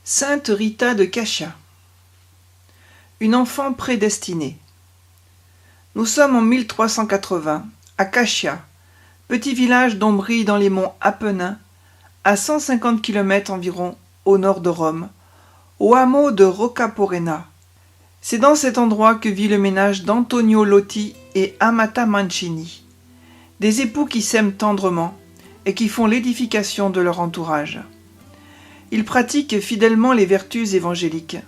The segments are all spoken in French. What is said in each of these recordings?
Sainte Rita de Caccia. Une enfant prédestinée. Nous sommes en 1380, à Caccia, petit village dont brille dans les monts Apennins, à 150 km environ au nord de Rome, au hameau de Roccaporena. C'est dans cet endroit que vit le ménage d'Antonio Lotti et Amata Mancini, des époux qui s'aiment tendrement et qui font l'édification de leur entourage. Ils pratiquent fidèlement les vertus évangéliques.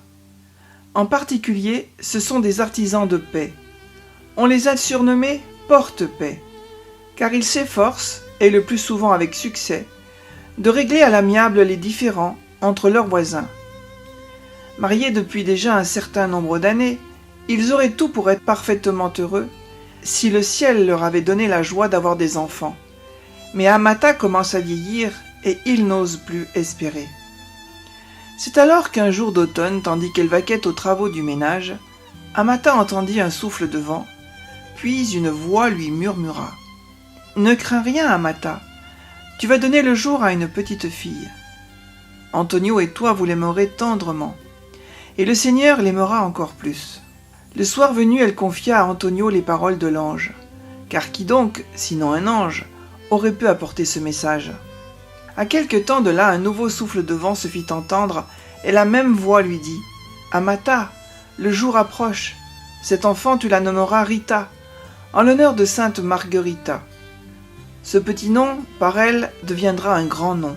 En particulier, ce sont des artisans de paix. On les a surnommés porte-paix, car ils s'efforcent, et le plus souvent avec succès, de régler à l'amiable les différends entre leurs voisins. Mariés depuis déjà un certain nombre d'années, ils auraient tout pour être parfaitement heureux si le ciel leur avait donné la joie d'avoir des enfants. Mais Amata commence à vieillir et il n'ose plus espérer. C'est alors qu'un jour d'automne, tandis qu'elle vaquait aux travaux du ménage, Amata entendit un souffle de vent, puis une voix lui murmura « Ne crains rien, Amata, tu vas donner le jour à une petite fille. Antonio et toi, vous l'aimerez tendrement, et le Seigneur l'aimera encore plus. » Le soir venu, elle confia à Antonio les paroles de l'ange, car qui donc, sinon un ange, aurait pu apporter ce message? À quelque temps de là, un nouveau souffle de vent se fit entendre, et la même voix lui dit « Amata, le jour approche. Cet enfant, tu la nommeras Rita, en l'honneur de sainte Marguerita. Ce petit nom, par elle, deviendra un grand nom.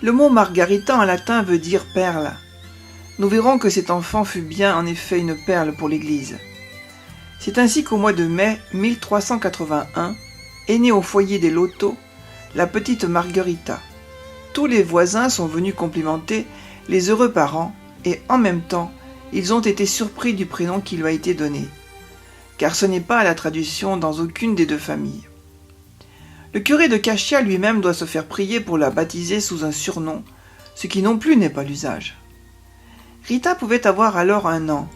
Le mot Margarita en latin veut dire perle. Nous verrons que cet enfant fut bien en effet une perle pour l'Église. C'est ainsi qu'au mois de mai 1381, est née au foyer des Lotto, la petite Marguerita. Tous les voisins sont venus complimenter les heureux parents et en même temps, ils ont été surpris du prénom qui lui a été donné, car ce n'est pas à la tradition dans aucune des deux familles. Le curé de Caccia lui-même doit se faire prier pour la baptiser sous un surnom, ce qui non plus n'est pas l'usage. Rita pouvait avoir alors 1 an.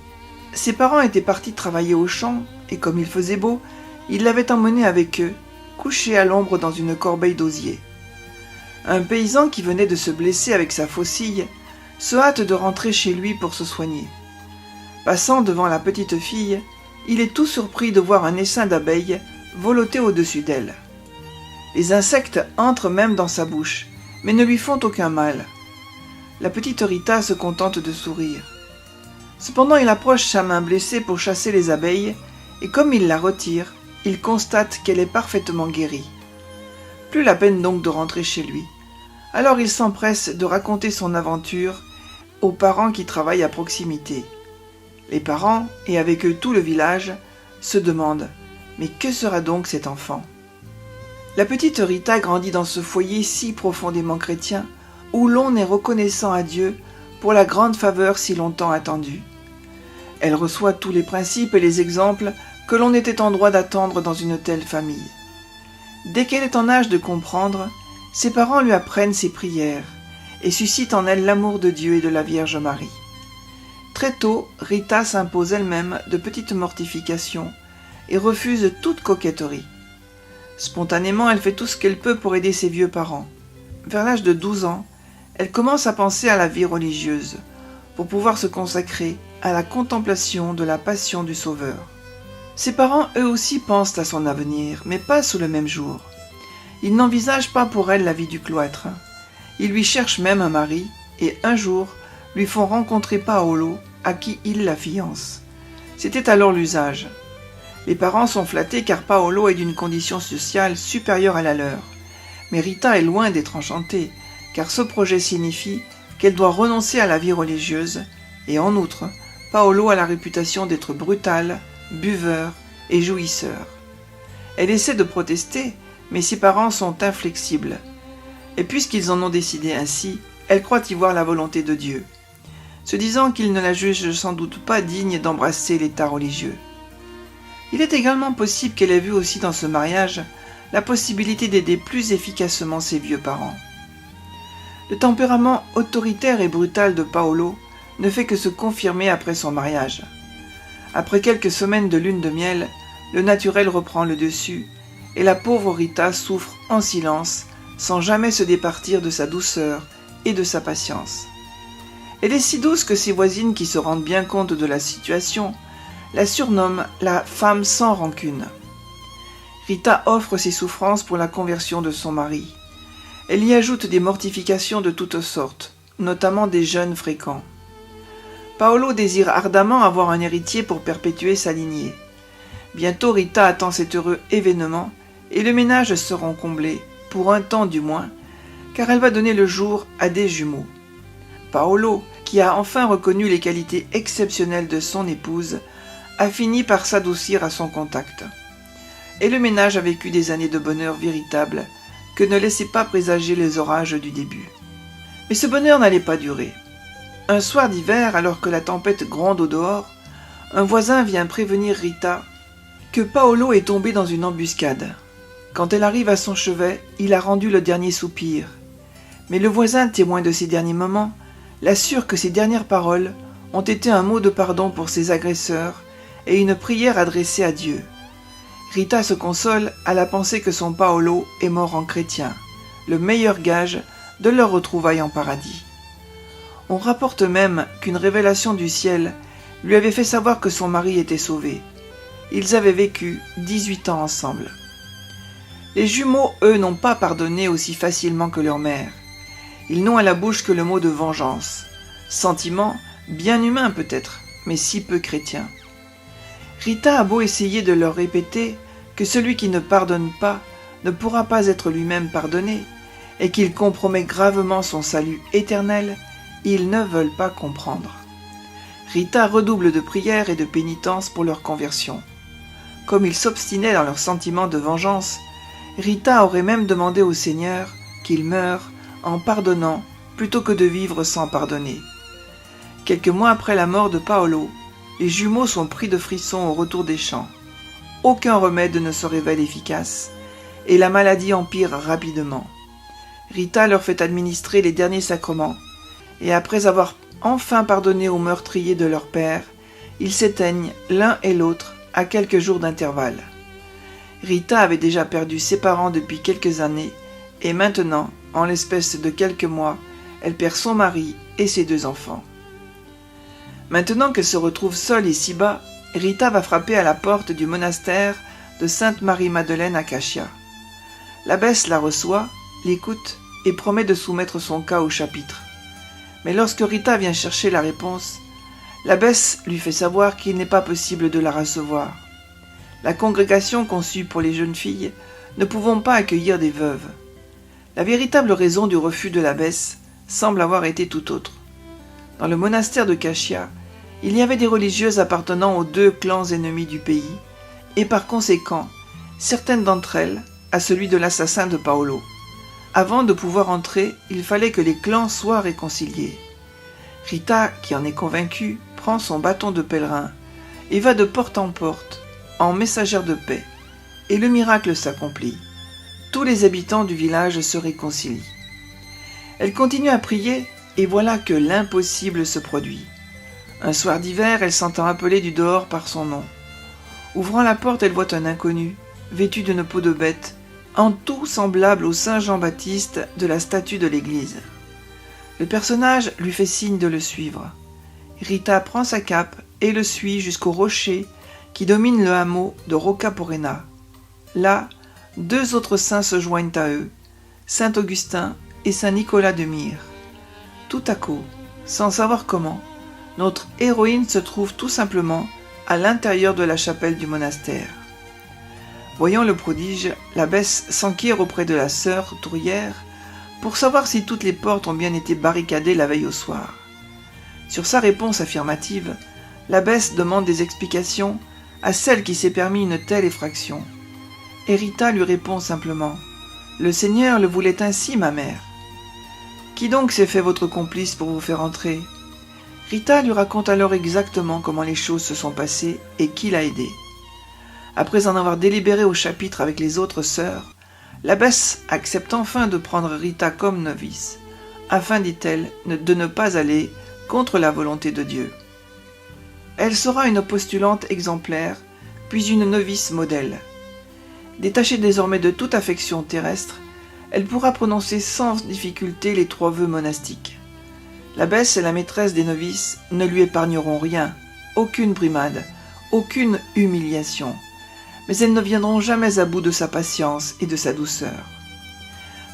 Ses parents étaient partis travailler au champ et comme il faisait beau, ils l'avaient emmenée avec eux, couchée à l'ombre dans une corbeille d'osier. Un paysan qui venait de se blesser avec sa faucille se hâte de rentrer chez lui pour se soigner. Passant devant la petite fille, il est tout surpris de voir un essaim d'abeilles voloter au-dessus d'elle. Les insectes entrent même dans sa bouche, mais ne lui font aucun mal. La petite Rita se contente de sourire. Cependant, il approche sa main blessée pour chasser les abeilles, et comme il la retire, il constate qu'elle est parfaitement guérie. Plus la peine donc de rentrer chez lui. Alors il s'empresse de raconter son aventure aux parents qui travaillent à proximité. Les parents, et avec eux tout le village, se demandent « Mais que sera donc cet enfant ?» La petite Rita grandit dans ce foyer si profondément chrétien, où l'on est reconnaissant à Dieu pour la grande faveur si longtemps attendue. Elle reçoit tous les principes et les exemples que l'on était en droit d'attendre dans une telle famille. Dès qu'elle est en âge de comprendre, ses parents lui apprennent ses prières et suscitent en elle l'amour de Dieu et de la Vierge Marie. Très tôt, Rita s'impose elle-même de petites mortifications et refuse toute coquetterie. Spontanément, elle fait tout ce qu'elle peut pour aider ses vieux parents. Vers l'âge de 12 ans, elle commence à penser à la vie religieuse pour pouvoir se consacrer à la contemplation de la passion du Sauveur. Ses parents, eux aussi, pensent à son avenir, mais pas sous le même jour. Ils n'envisagent pas pour elle la vie du cloître. Ils lui cherchent même un mari, et un jour, lui font rencontrer Paolo, à qui ils la fiancent. C'était alors l'usage. Les parents sont flattés car Paolo est d'une condition sociale supérieure à la leur. Mais Rita est loin d'être enchantée, car ce projet signifie qu'elle doit renoncer à la vie religieuse, et en outre, Paolo a la réputation d'être brutal, buveur et jouisseur. Elle essaie de protester, mais ses parents sont inflexibles. Et puisqu'ils en ont décidé ainsi, elle croit y voir la volonté de Dieu, se disant qu'il ne la juge sans doute pas digne d'embrasser l'état religieux. Il est également possible qu'elle ait vu aussi dans ce mariage la possibilité d'aider plus efficacement ses vieux parents. Le tempérament autoritaire et brutal de Paolo ne fait que se confirmer après son mariage. Après quelques semaines de lune de miel, le naturel reprend le dessus et la pauvre Rita souffre en silence sans jamais se départir de sa douceur et de sa patience. Elle est si douce que ses voisines, qui se rendent bien compte de la situation, la surnomment la femme sans rancune. Rita offre ses souffrances pour la conversion de son mari. Elle y ajoute des mortifications de toutes sortes, notamment des jeûnes fréquents. Paolo désire ardemment avoir un héritier pour perpétuer sa lignée. Bientôt Rita attend cet heureux événement et le ménage sera comblé, pour un temps du moins, car elle va donner le jour à des jumeaux. Paolo, qui a enfin reconnu les qualités exceptionnelles de son épouse, a fini par s'adoucir à son contact. Et le ménage a vécu des années de bonheur véritable que ne laissaient pas présager les orages du début. Mais ce bonheur n'allait pas durer. Un soir d'hiver, alors que la tempête gronde au dehors, un voisin vient prévenir Rita que Paolo est tombé dans une embuscade. Quand elle arrive à son chevet, il a rendu le dernier soupir. Mais le voisin, témoin de ses derniers moments, l'assure que ses dernières paroles ont été un mot de pardon pour ses agresseurs et une prière adressée à Dieu. Rita se console à la pensée que son Paolo est mort en chrétien, le meilleur gage de leur retrouvaille en paradis. On rapporte même qu'une révélation du ciel lui avait fait savoir que son mari était sauvé. Ils avaient vécu 18 ans ensemble. Les jumeaux, eux, n'ont pas pardonné aussi facilement que leur mère. Ils n'ont à la bouche que le mot de vengeance. Sentiment bien humain peut-être, mais si peu chrétien. Rita a beau essayer de leur répéter que celui qui ne pardonne pas ne pourra pas être lui-même pardonné, et qu'il compromet gravement son salut éternel, ils ne veulent pas comprendre. Rita redouble de prières et de pénitence pour leur conversion. Comme ils s'obstinaient dans leur sentiment de vengeance, Rita aurait même demandé au Seigneur qu'il meure en pardonnant plutôt que de vivre sans pardonner. Quelques mois après la mort de Paolo, les jumeaux sont pris de frissons au retour des champs. Aucun remède ne se révèle efficace et la maladie empire rapidement. Rita leur fait administrer les derniers sacrements et après avoir enfin pardonné aux meurtriers de leur père, ils s'éteignent l'un et l'autre à quelques jours d'intervalle. Rita avait déjà perdu ses parents depuis quelques années et maintenant, en l'espèce de quelques mois, elle perd son mari et ses 2 enfants. Maintenant qu'elle se retrouve seule et si bas, Rita va frapper à la porte du monastère de Sainte-Marie-Madeleine à Caccia. L'abbesse la reçoit, l'écoute et promet de soumettre son cas au chapitre. Mais lorsque Rita vient chercher la réponse, l'abbesse lui fait savoir qu'il n'est pas possible de la recevoir. La congrégation conçue pour les jeunes filles ne pouvant pas accueillir des veuves. La véritable raison du refus de l'abbesse semble avoir été tout autre. Dans le monastère de Caccia, il y avait des religieuses appartenant aux 2 clans ennemis du pays, et par conséquent, certaines d'entre elles à celui de l'assassin de Paolo. Avant de pouvoir entrer, il fallait que les clans soient réconciliés. Rita, qui en est convaincue, prend son bâton de pèlerin et va de porte en porte, en messagère de paix, et le miracle s'accomplit. Tous les habitants du village se réconcilient. Elle continue à prier, et voilà que l'impossible se produit. Un soir d'hiver, elle s'entend appeler du dehors par son nom. Ouvrant la porte, elle voit un inconnu, vêtu d'une peau de bête, en tout semblable au Saint Jean-Baptiste de la statue de l'église. Le personnage lui fait signe de le suivre. Rita prend sa cape et le suit jusqu'au rocher qui domine le hameau de Rocca Porena. Là, 2 autres saints se joignent à eux, Saint Augustin et Saint Nicolas de Myre. Tout à coup, sans savoir comment, notre héroïne se trouve tout simplement à l'intérieur de la chapelle du monastère. Voyant le prodige, l'abbesse s'enquiert auprès de la sœur tourière pour savoir si toutes les portes ont bien été barricadées la veille au soir. Sur sa réponse affirmative, l'abbesse demande des explications à celle qui s'est permis une telle effraction. Et Rita lui répond simplement « Le Seigneur le voulait ainsi, ma mère. » « Qui donc s'est fait votre complice pour vous faire entrer ?» Rita lui raconte alors exactement comment les choses se sont passées et qui l'a aidée. Après en avoir délibéré au chapitre avec les autres sœurs, l'abbesse accepte enfin de prendre Rita comme novice, afin, dit-elle, de ne pas aller contre la volonté de Dieu. Elle sera une postulante exemplaire, puis une novice modèle. Détachée désormais de toute affection terrestre, elle pourra prononcer sans difficulté les 3 vœux monastiques. L'abbesse et la maîtresse des novices ne lui épargneront rien, aucune brimade, aucune humiliation. Mais elles ne viendront jamais à bout de sa patience et de sa douceur.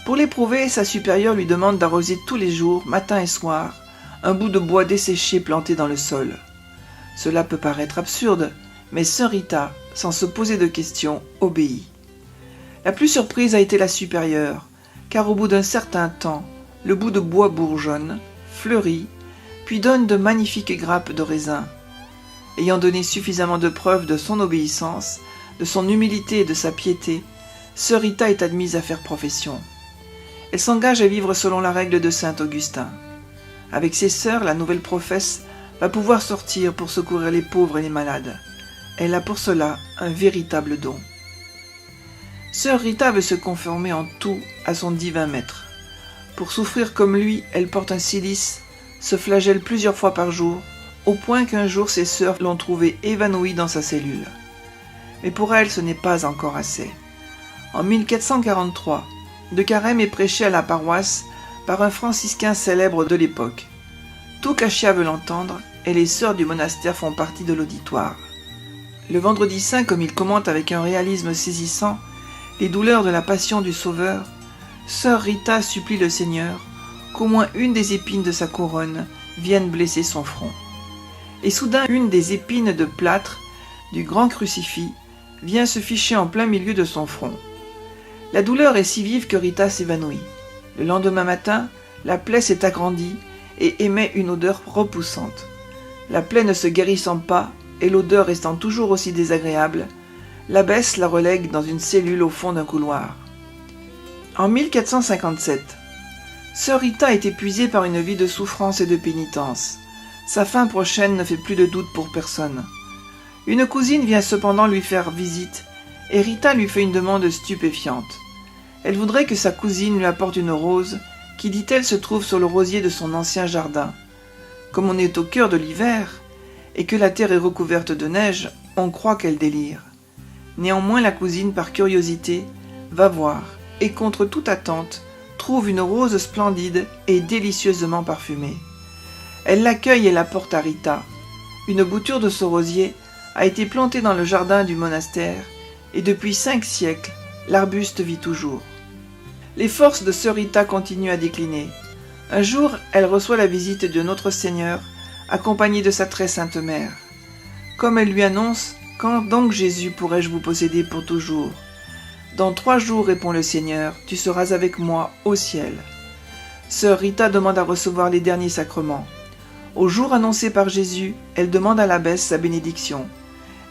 Pour l'éprouver, sa supérieure lui demande d'arroser tous les jours, matin et soir, un bout de bois desséché planté dans le sol. Cela peut paraître absurde, mais sœur Rita, sans se poser de questions, obéit. La plus surprise a été la supérieure, car au bout d'un certain temps, le bout de bois bourgeonne, fleurit, puis donne de magnifiques grappes de raisin. Ayant donné suffisamment de preuves de son obéissance, de son humilité et de sa piété, sœur Rita est admise à faire profession. Elle s'engage à vivre selon la règle de saint Augustin. Avec ses sœurs, la nouvelle professe va pouvoir sortir pour secourir les pauvres et les malades. Elle a pour cela un véritable don. Sœur Rita veut se conformer en tout à son divin maître. Pour souffrir comme lui, elle porte un cilice, se flagelle plusieurs fois par jour, au point qu'un jour ses sœurs l'ont trouvée évanouie dans sa cellule. Mais pour elle, ce n'est pas encore assez. En 1443, de Carême est prêché à la paroisse par un franciscain célèbre de l'époque. Tout Cachia veut l'entendre et les sœurs du monastère font partie de l'auditoire. Le vendredi saint, comme il commente avec un réalisme saisissant les douleurs de la passion du Sauveur, sœur Rita supplie le Seigneur qu'au moins une des épines de sa couronne vienne blesser son front. Et soudain, une des épines de plâtre du grand crucifix vient se ficher en plein milieu de son front. La douleur est si vive que Rita s'évanouit. Le lendemain matin, la plaie s'est agrandie et émet une odeur repoussante. La plaie ne se guérissant pas et l'odeur restant toujours aussi désagréable, l'abbesse la relègue dans une cellule au fond d'un couloir. En 1457, sœur Rita est épuisée par une vie de souffrance et de pénitence. Sa fin prochaine ne fait plus de doute pour personne. Une cousine vient cependant lui faire visite et Rita lui fait une demande stupéfiante. Elle voudrait que sa cousine lui apporte une rose qui, dit-elle, se trouve sur le rosier de son ancien jardin. Comme on est au cœur de l'hiver et que la terre est recouverte de neige, on croit qu'elle délire. Néanmoins, la cousine, par curiosité, va voir et, contre toute attente, trouve une rose splendide et délicieusement parfumée. Elle l'accueille et la porte à Rita. Une bouture de ce rosier a été plantée dans le jardin du monastère et depuis 5 siècles, l'arbuste vit toujours. Les forces de sœur Rita continuent à décliner. Un jour, elle reçoit la visite de Notre Seigneur, accompagnée de sa très sainte mère. Comme elle lui annonce, « Quand donc Jésus pourrai-je vous posséder pour toujours ?» « Dans 3 jours, répond le Seigneur, tu seras avec moi au ciel. » Sœur Rita demande à recevoir les derniers sacrements. Au jour annoncé par Jésus, elle demande à l'abbesse sa bénédiction.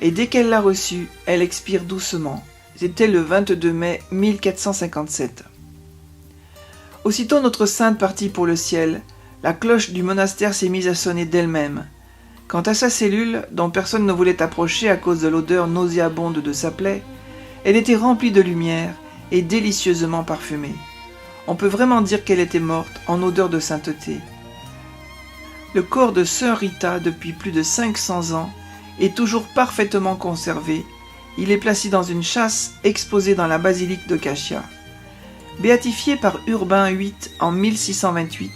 Et dès qu'elle l'a reçue, elle expire doucement. C'était le 22 mai 1457. Aussitôt notre sainte partie pour le ciel, la cloche du monastère s'est mise à sonner d'elle-même. Quant à sa cellule, dont personne ne voulait approcher à cause de l'odeur nauséabonde de sa plaie, elle était remplie de lumière et délicieusement parfumée. On peut vraiment dire qu'elle était morte en odeur de sainteté. Le corps de sœur Rita, depuis plus de 500 ans, est toujours parfaitement conservé. Il est placé dans une châsse exposée dans la basilique de Cachia. Béatifiée par Urbain VIII en 1628,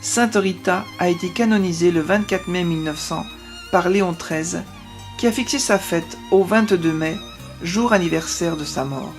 Sainte Rita a été canonisée le 24 mai 1900 par Léon XIII, qui a fixé sa fête au 22 mai, jour anniversaire de sa mort.